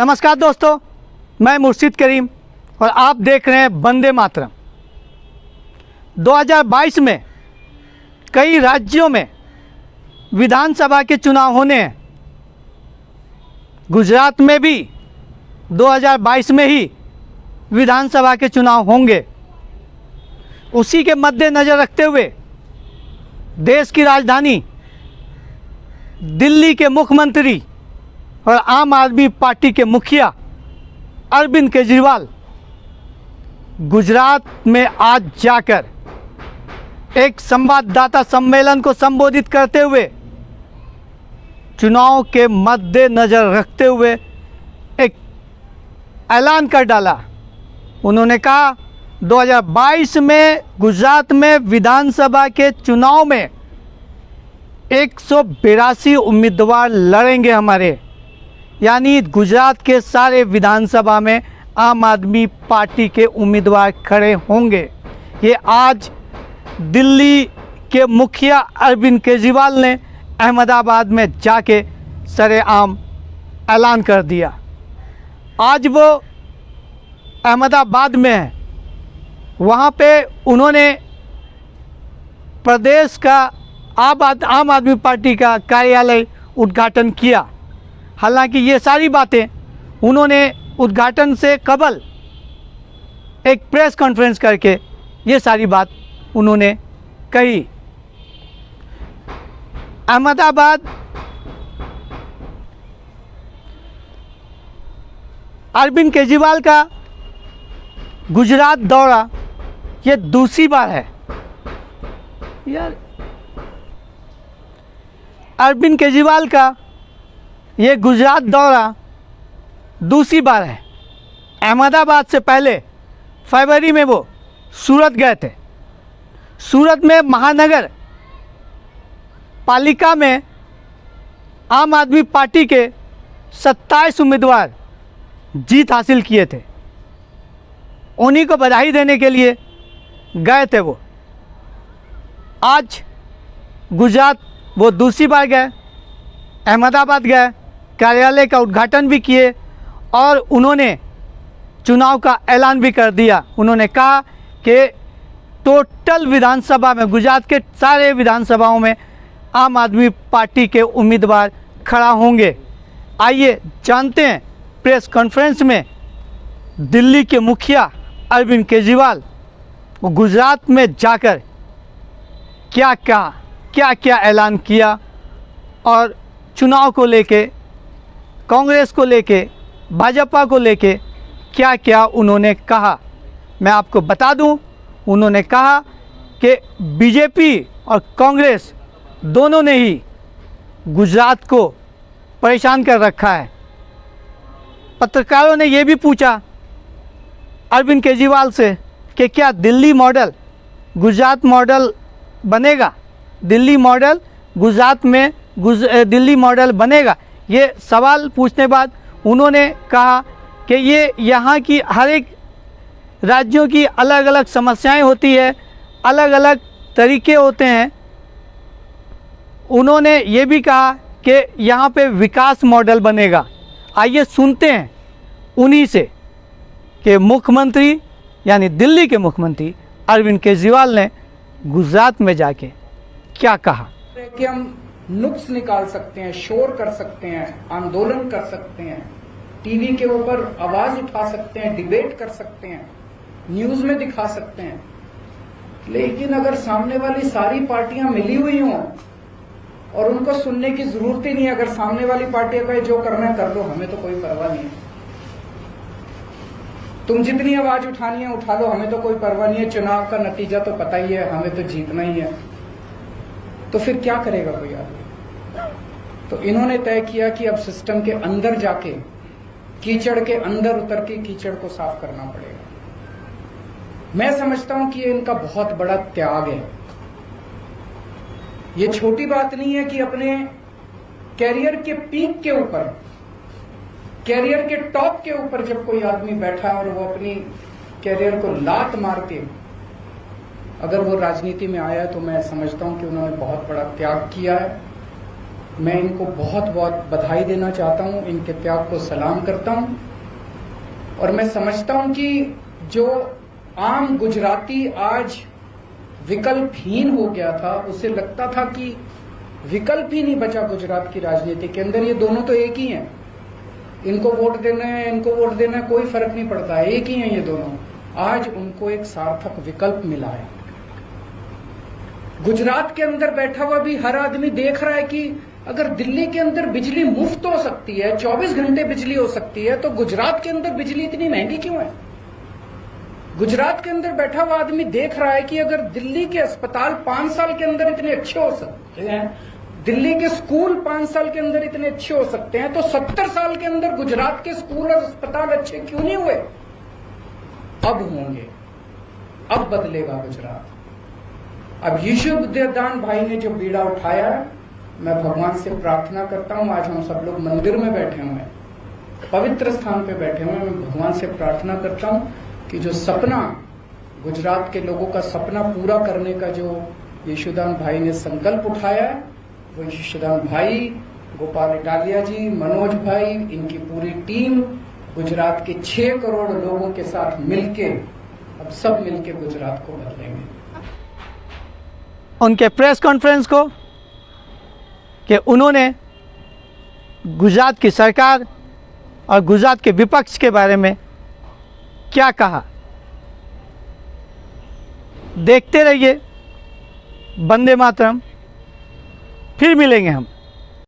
नमस्कार दोस्तों, मैं मुर्शिद करीम और आप देख रहे हैं वंदे मातरम। 2022 में कई राज्यों में विधानसभा के चुनाव होने हैं। गुजरात में भी 2022 में ही विधानसभा के चुनाव होंगे। उसी के मद्देनज़र रखते हुए देश की राजधानी दिल्ली के मुख्यमंत्री और आम आदमी पार्टी के मुखिया अरविंद केजरीवाल गुजरात में आज जाकर एक संवाददाता सम्मेलन को संबोधित करते हुए चुनाव के मद्देनज़र रखते हुए एक ऐलान कर डाला। उन्होंने कहा 2022 में गुजरात में विधानसभा के चुनाव में 182 उम्मीदवार लड़ेंगे हमारे, यानी गुजरात के सारे विधानसभा में आम आदमी पार्टी के उम्मीदवार खड़े होंगे। ये आज दिल्ली के मुखिया अरविंद केजरीवाल ने अहमदाबाद में जाके सरेआम ऐलान कर दिया। आज वो अहमदाबाद में है। वहाँ पे उन्होंने प्रदेश का आम आदमी पार्टी का कार्यालय उद्घाटन किया। हालांकि ये सारी बातें उन्होंने उद्घाटन से कबल एक प्रेस कॉन्फ्रेंस करके ये सारी बात उन्होंने कही। अहमदाबाद अरविंद केजरीवाल का गुजरात दौरा ये दूसरी बार है। यार, अरविंद केजरीवाल का ये गुजरात दौरा दूसरी बार है। अहमदाबाद से पहले फरवरी में वो सूरत गए थे। सूरत में महानगर पालिका में आम आदमी पार्टी के 27 उम्मीदवार जीत हासिल किए थे। उन्हीं को बधाई देने के लिए गए थे वो। आज गुजरात वो दूसरी बार गए, अहमदाबाद गए, कार्यालय का उद्घाटन भी किए और उन्होंने चुनाव का ऐलान भी कर दिया। उन्होंने कहा कि टोटल विधानसभा में, गुजरात के सारे विधानसभाओं में आम आदमी पार्टी के उम्मीदवार खड़ा होंगे। आइए जानते हैं प्रेस कॉन्फ्रेंस में दिल्ली के मुखिया अरविंद केजरीवाल गुजरात में जाकर क्या कहा, क्या क्या ऐलान किया और चुनाव को लेके, कांग्रेस को लेके, भाजपा को लेके क्या क्या उन्होंने कहा। मैं आपको बता दूं, उन्होंने कहा कि बीजेपी और कांग्रेस दोनों ने ही गुजरात को परेशान कर रखा है। पत्रकारों ने ये भी पूछा अरविंद केजरीवाल से कि क्या दिल्ली मॉडल गुजरात मॉडल बनेगा, दिल्ली मॉडल गुजरात में दिल्ली मॉडल बनेगा। ये सवाल पूछने बाद उन्होंने कहा कि ये यहाँ की हर एक राज्यों की अलग अलग समस्याएं होती है, अलग अलग तरीके होते हैं। उन्होंने ये भी कहा कि यहाँ पे विकास मॉडल बनेगा। आइए सुनते हैं उन्हीं से कि मुख्यमंत्री यानी दिल्ली के मुख्यमंत्री अरविंद केजरीवाल ने गुजरात में जाके क्या कहा। कि हम नुक्स निकाल सकते हैं, शोर कर सकते हैं, आंदोलन कर सकते हैं, टीवी के ऊपर आवाज उठा सकते हैं, डिबेट कर सकते हैं, न्यूज में दिखा सकते हैं, लेकिन अगर सामने वाली सारी पार्टियां मिली हुई हों और उनको सुनने की जरूरत ही नहीं, अगर सामने वाली पार्टियां कहे जो करना है कर लो, हमें तो कोई परवाह नहीं है, तुम जितनी आवाज उठानी है उठा लो, हमें तो कोई परवाह नहीं है, चुनाव का नतीजा तो पता ही है, हमें तो जीतना ही है, तो फिर क्या करेगा कोई आदमी। तो इन्होंने तय किया कि अब सिस्टम के अंदर जाके, कीचड़ के अंदर उतर के कीचड़ को साफ करना पड़ेगा। मैं समझता हूं कि ये इनका बहुत बड़ा त्याग है। ये छोटी बात नहीं है कि अपने कैरियर के पीक के ऊपर, कैरियर के टॉप के ऊपर जब कोई आदमी बैठा और वो अपनी कैरियर को लात मार के अगर वो राजनीति में आया है, तो मैं समझता हूं कि उन्होंने बहुत बड़ा त्याग किया है। मैं इनको बहुत बहुत बधाई देना चाहता हूं, इनके त्याग को सलाम करता हूं। और मैं समझता हूं कि जो आम गुजराती आज विकल्पहीन हो गया था, उसे लगता था कि विकल्प ही नहीं बचा गुजरात की राजनीति के अंदर, ये दोनों तो एक ही हैं, इनको वोट देना है, इनको वोट देना है, कोई फर्क नहीं पड़ता है, एक ही हैं ये दोनों। आज उनको एक सार्थक विकल्प मिला है। गुजरात के अंदर बैठा हुआ भी हर आदमी देख रहा है कि अगर दिल्ली के अंदर बिजली मुफ्त हो सकती है, 24 घंटे बिजली हो सकती है, तो गुजरात के अंदर बिजली इतनी महंगी क्यों है? गुजरात के अंदर बैठा हुआ आदमी देख रहा है कि अगर दिल्ली के अस्पताल 5 साल के अंदर इतने अच्छे हो सकते हैं, दिल्ली के स्कूल 5 साल के अंदर इतने अच्छे हो सकते हैं, तो 70 साल के अंदर गुजरात के स्कूल और अस्पताल अच्छे क्यों नहीं हुए? अब होंगे, अब बदलेगा गुजरात। अब यशोदान भाई ने जो बीड़ा उठाया है, मैं भगवान से प्रार्थना करता हूं, आज हम सब लोग मंदिर में बैठे हुए हैं, पवित्र स्थान पे बैठे हुए हैं, मैं भगवान से प्रार्थना करता हूं कि जो सपना, गुजरात के लोगों का सपना पूरा करने का जो यशोदान भाई ने संकल्प उठाया है, वो यशोदान भाई, गोपाल इटालिया जी, मनोज भाई, इनकी पूरी टीम गुजरात के 6 करोड़ लोगों के साथ मिलके, अब सब मिलके गुजरात को बदलेंगे। उनके प्रेस कॉन्फ्रेंस को कि उन्होंने गुजरात की सरकार और गुजरात के विपक्ष के बारे में क्या कहा, देखते रहिए वंदे मातरम। फिर मिलेंगे हम।